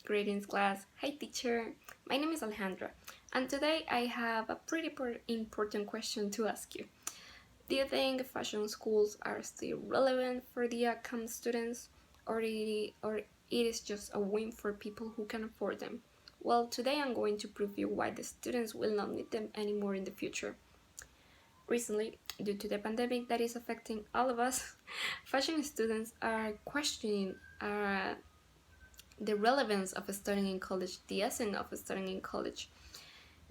Greetings, class. Hi, teacher. My name is Alejandra, and today I have a pretty important question to ask you. Do you think fashion schools are still relevant for the outcome students, or it is just a win for people who can afford them? Well, today I'm going to prove you why the students will not need them anymore in the future. Recently, due to the pandemic that is affecting all of us, fashion students are questioning the relevance of studying in college, the essence of studying in college.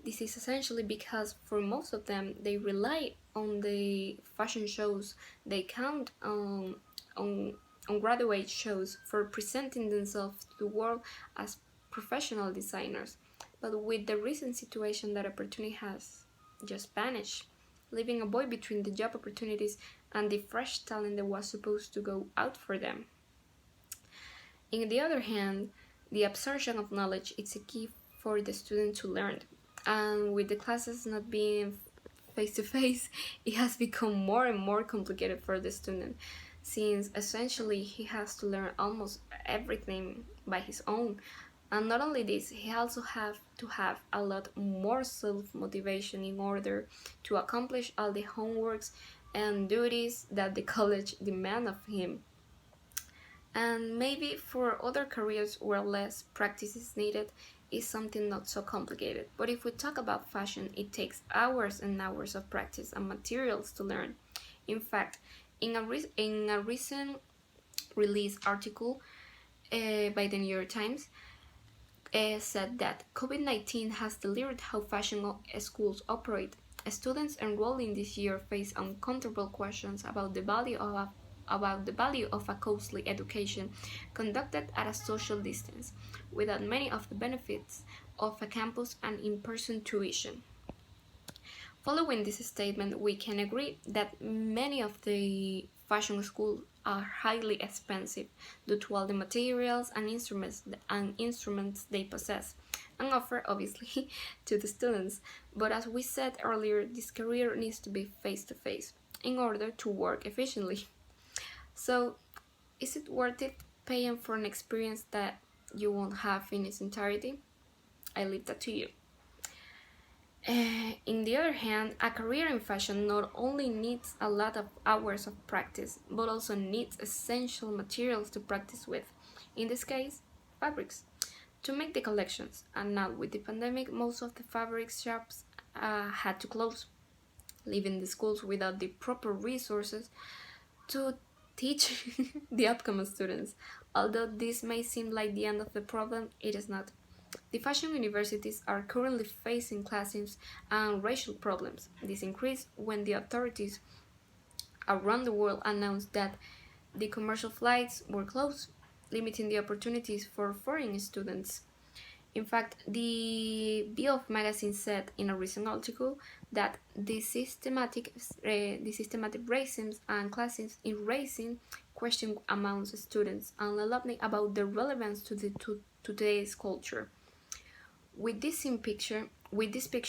This is essentially because for most of them, they rely on the fashion shows. They count on, on graduate shows for presenting themselves to the world as professional designers. But with the recent situation, that opportunity has just vanished, leaving a void between the job opportunities and the fresh talent that was supposed to go out for them. On the other hand, the absorption of knowledge is a key for the student to learn. And with the classes not being face to face, it has become more and more complicated for the student, since essentially he has to learn almost everything by his own. And not only this, he also have to have a lot more self-motivation in order to accomplish all the homeworks and duties that the college demand of him. And maybe for other careers where less practice is needed, is something not so complicated. But if we talk about fashion, it takes hours and hours of practice and materials to learn. In fact, in a recent release article by the New York Times, said that COVID-19 has delivered how fashion schools operate. Students enrolling this year face uncomfortable questions about the value of a costly education conducted at a social distance, without many of the benefits of a campus and in-person tuition. Following this statement, we can agree that many of the fashion schools are highly expensive due to all the materials and instruments they possess and offer, obviously, to the students. But as we said earlier, this career needs to be face-to-face in order to work efficiently. So, is it worth it paying for an experience that you won't have in its entirety? I leave that to you. On the other hand, a career in fashion not only needs a lot of hours of practice, but also needs essential materials to practice with. In this case, fabrics. To make the collections, and now with the pandemic, most of the fabric shops had to close, leaving the schools without the proper resources to teach the upcoming students. Although this may seem like the end of the problem, it is not. The fashion universities are currently facing classism and racial problems. This increased when the authorities around the world announced that the commercial flights were closed, limiting the opportunities for foreign students. In fact, the Bill magazine said in a recent article that the systematic racism and classism in raising question amongst students and alarming about the relevance to today's culture. With this picture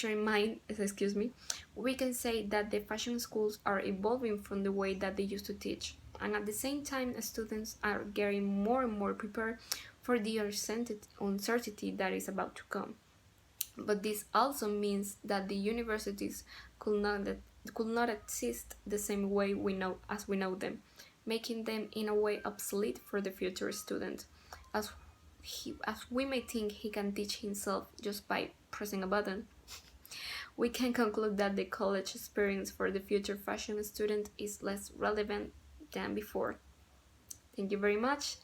in mind, we can say that the fashion schools are evolving from the way that they used to teach, and at the same time, students are getting more and more prepared for the uncertainty that is about to come. But this also means that the universities could not exist the same way we know them, making them in a way obsolete for the future student, as as we may think he can teach himself just by pressing a button. We can conclude that the college experience for the future fashion student is less relevant than before. Thank you very much.